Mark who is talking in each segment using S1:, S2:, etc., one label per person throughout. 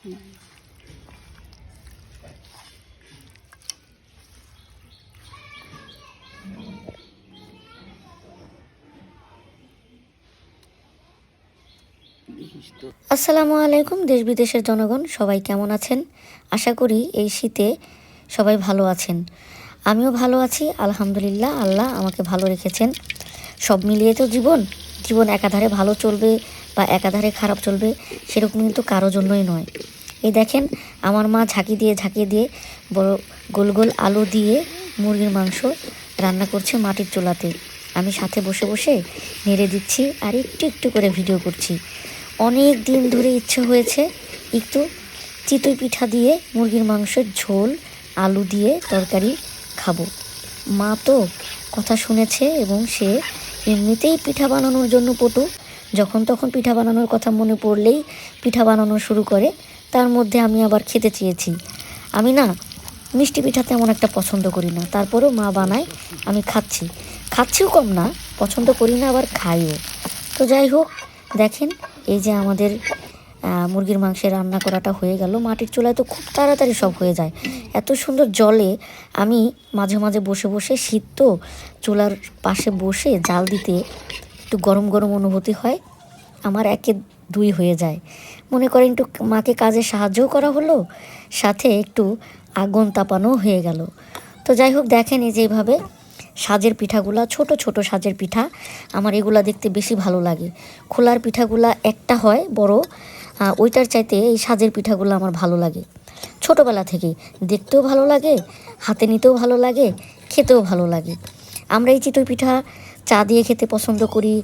S1: আসসালামু আলাইকুম দেশ বিদেশের জনগণ, সবাই কেমন আছেন? আশা করি এই শীতে সবাই ভালো আছেন। আমিও ভালো আছি আলহামদুলিল্লাহ। আল্লাহ আমাকে ভালো রেখেছেন। সব মিলিয়ে তো জীবন একাধারে ভালো চলবে বা একাধারে খারাপ চলবে সেরকম কিন্তু কারো জন্যই নয়। এই দেখেন আমার মা ঝাঁকিয়ে দিয়ে বড় গোল গোল আলু দিয়ে মুরগির মাংস রান্না করছে মাটির চুলাতে। আমি সাথে বসে বসে নেড়ে দিচ্ছি আর একটু করে ভিডিও করছি। অনেক দিন ধরে ইচ্ছে হয়েছে একটু চিতই পিঠা দিয়ে মুরগির মাংসের ঝোল আলু দিয়ে তরকারি খাবো। মা তো কথা শুনেছে এবং সে এমনিতেই পিঠা বানানোর জন্য পটু। যখন তখন পিঠা বানানোর কথা মনে পড়লেই পিঠা বানানো শুরু করে। তার মধ্যে আমি আবার খেতে চেয়েছি। আমি না মিষ্টি পিঠা তেমন একটা পছন্দ করি না, তারপরেও মা বানায়, আমি খাচ্ছিও কম না, পছন্দ করি না আবার খাইও। তো যাই হোক, দেখেন এই যে আমাদের মুরগির মাংসের রান্না করাটা হয়ে গেল। মাটির চুলায় তো খুব তাড়াতাড়ি সব হয়ে যায়। এত সুন্দর জলে আমি মাঝে মাঝে বসে বসে, শীত তো, চুলার পাশে বসে জাল দিতে একটু গরম গরম অনুভূতি হয়। আমার একে দুই হয়ে যায়। মনে করেন একটু মাকে কাজে সাহায্যও করা হলো, সাথে একটু আগুন তাপানো হয়ে গেল। তো যাই হোক, দেখেন এই যে এইভাবে সাজের পিঠাগুলা, ছোট সাজের পিঠা, আমার এগুলা দেখতে বেশি ভালো লাগে। খোলার পিঠাগুলা একটা হয় বড়, ওইটার চাইতে এই সাজের পিঠাগুলো আমার ভালো লাগে। ছোটোবেলা থেকে দেখতেও ভালো লাগে, হাতে নিতেও ভালো লাগে, খেতেও ভালো লাগে। আমরা এই চিতই পিঠা চা দিয়ে খেতে পছন্দ করি,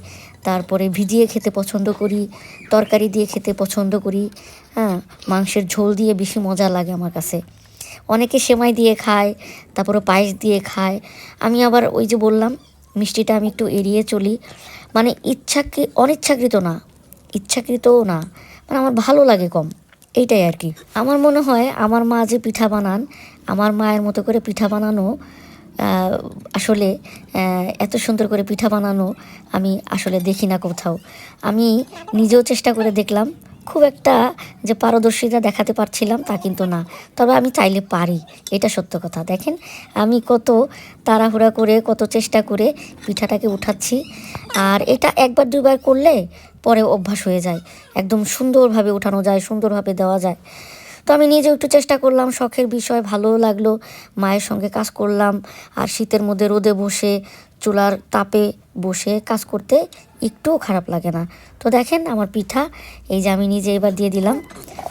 S1: তারপরে ভিজিয়ে খেতে পছন্দ করি, তরকারি দিয়ে খেতে পছন্দ করি। মাংসের ঝোল দিয়ে বেশি মজা লাগে আমার কাছে। অনেকে সেমাই দিয়ে খায়, তারপরে পায়েস দিয়ে খায়। আমি আবার ওই যে বললাম মিষ্টিটা আমি একটু এড়িয়ে চলি। মানে অনিচ্ছাকৃতও না, মানে আমার ভালো লাগে কম, এইটাই আর কি। আমার মনে হয় আমার মা যে পিঠা বানান, আমার মায়ের মতো করে পিঠা বানানো আসলে এত সুন্দর করে পিঠা বানানো আমি আসলে দেখি না কোথাও। আমি নিজেও চেষ্টা করে দেখলাম, খুব একটা যে পারদর্শিতা দেখাতে পারছিলাম তা কিন্তু না। তবে আমি চাইলে পারি, এটা সত্য কথা। দেখেন আমি কত তাড়াহুড়া করে, কত চেষ্টা করে পিঠাটাকে উঠাচ্ছি। আর এটা একবার দুবার করলে পরে অভ্যাস হয়ে যায়, একদম সুন্দরভাবে উঠানো যায়, সুন্দরভাবে দেওয়া যায়। তো আমি নিজেও একটু চেষ্টা করলাম, শখের বিষয়, ভালোও লাগলো। মায়ের সঙ্গে কাজ করলাম। আর শীতের মধ্যে রোদে বসে, চুলার তাপে বসে কাজ করতে একটুও খারাপ লাগে না। তো দেখেন আমার পিঠা, এই যে আমি নিজে এবার দিয়ে দিলাম।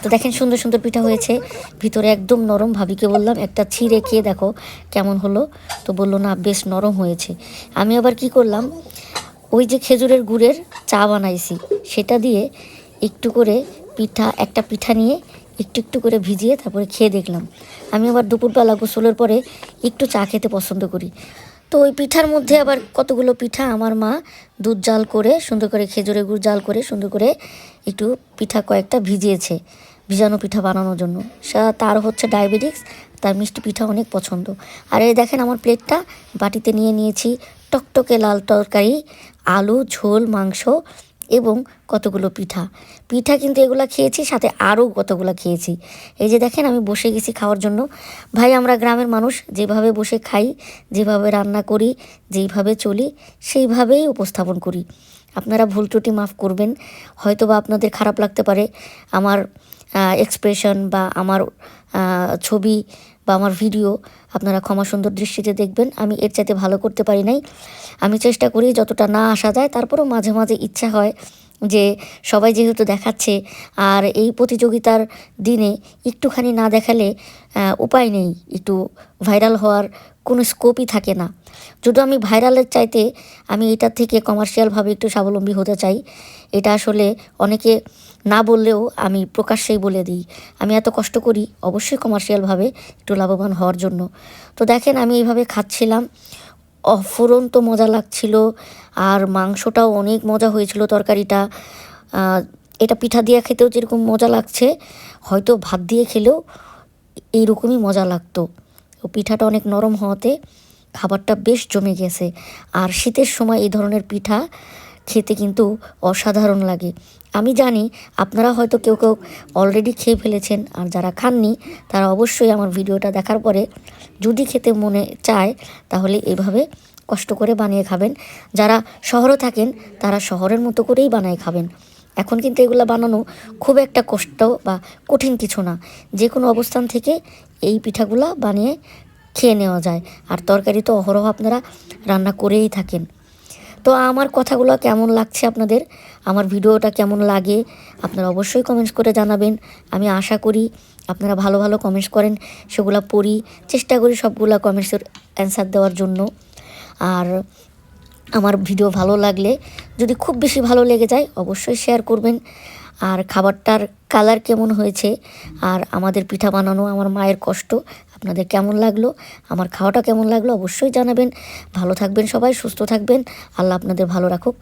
S1: তো দেখেন সুন্দর পিঠা হয়েছে, ভিতরে একদম নরম। ভাবিকে বললাম একটা ছিঁড়ে খেয়ে দেখো কেমন হলো। তো বললো না, বেশ নরম হয়েছে। আমি আবার কি করলাম, ওই যে খেজুরের গুড়ের চা বানাইছি, সেটা দিয়ে একটু করে একটা পিঠা নিয়ে একটু করে ভিজিয়ে তারপরে খেয়ে দেখলাম। আমি আবার দুপুরবেলা গোসলের পরে একটু চা খেতে পছন্দ করি। তো ওই পিঠার মধ্যে আবার কতগুলো পিঠা আমার মা দুধ জাল করে, সুন্দর করে খেজুরের গুড় জাল করে, সুন্দর করে একটু পিঠা কয়েকটা ভিজিয়েছে, ভিজানো পিঠা বানানোর জন্য। তার হচ্ছে ডায়াবেটিস, তার মিষ্টি পিঠা অনেক পছন্দ। আর এই দেখেন আমার প্লেটটা বাটিতে নিয়ে নিয়েছি টকটকে লাল তরকারি, আলু, ঝোল, মাংস এবং কতগুলো পিঠা কিন্তু এগুলা খেয়েছি, সাথে আরও কতগুলো খেয়েছি। এই যে দেখেন আমি বসে গেছি খাওয়ার জন্য। ভাই, আমরা গ্রামের মানুষ, যেভাবে বসে খাই, যেভাবে রান্না করি, যেইভাবে চলি, সেইভাবেই উপস্থাপন করি। আপনারা ভুল ত্রুটি মাফ করবেন, হয়তো বা আপনাদের খারাপ লাগতে পারে আমার এক্সপ্রেশন বা আমার ছবি বা আমার ভিডিও। আপনারা ক্ষমা সুন্দর দৃষ্টিতে দেখবেন। আমি এর চাইতে ভালো করতে পারি নাই। আমি চেষ্টা করি যতটা না আসা যায়, তারপরেও মাঝে মাঝে ইচ্ছা হয় যে সবাই যেহেতু দেখাচ্ছে, আর এই প্রতিযোগিতার দিনে একটুখানি না দেখালে উপায় নেই, একটু ভাইরাল হওয়ার কোনো স্কোপই থাকে না। যদিও আমি ভাইরালের চাইতে আমি এটার থেকে কমার্শিয়ালভাবে একটু স্বাবলম্বী হতে চাই। এটা আসলে অনেকে না বললেও আমি প্রকাশ্যেই বলে দিই, আমি এত কষ্ট করি অবশ্যই কমার্শিয়ালভাবে একটু লাভবান হওয়ার জন্য। তো দেখেন আমি এইভাবে খাচ্ছিলাম, অফুরন্ত মজা লাগছিল। আর মাংসটাও অনেক মজা হয়েছিল, তরকারিটা। এটা পিঠা দিয়ে খেতেও যেরকম মজা লাগছে, হয়তো ভাত দিয়ে খেলেও এইরকমই মজা লাগতো। ও পিঠাটা অনেক নরম হওয়াতে খাবারটা বেশ জমে গেছে। আর শীতের সময় এই ধরনের পিঠা খেতে কিন্তু অসাধারণ লাগে। আমি জানি আপনারা হয়তো কেউ কেউ অলরেডি খেয়ে ফেলেছেন, আর যারা খাননি তারা অবশ্যই আমার ভিডিওটা দেখার পরে যদি খেতে মনে চায় তাহলে এভাবে কষ্ট করে বানিয়ে খাবেন। যারা শহরে থাকেন তারা শহরের মতো করেই বানায় খাবেন। এখন কিন্তু এগুলো বানানো খুব একটা কষ্ট বা কঠিন কিছু না, যে কোনো অবস্থান থেকে এই পিঠাগুলা বানিয়ে খেয়ে নেওয়া যায়। আর তরকারি তো অহরহ আপনারা রান্না করেই থাকেন। তো আমার কথাগুলো কেমন লাগছে আপনাদের, আমার ভিডিওটা কেমন লাগে আপনারা অবশ্যই কমেন্টস করে জানাবেন। আমি আশা করি আপনারা ভালো ভালো কমেন্টস করেন, সেগুলো পড়ি, চেষ্টা করি সবগুলা কমেন্টসের অ্যান্সার দেওয়ার জন্য। আর আমার ভিডিও ভালো লাগলে, যদি খুব বেশি ভালো লেগে যায়, অবশ্যই শেয়ার করবেন। আর খাবারটার কালার কেমন হয়েছে আর আমাদের পিঠা বানানো, আমার মায়ের কষ্ট আপনাদের কেমন লাগলো, আমার খাওয়াটা কেমন লাগলো অবশ্যই জানাবেন। ভালো থাকবেন সবাই, সুস্থ থাকবেন, আল্লাহ আপনাদের ভালো রাখুক।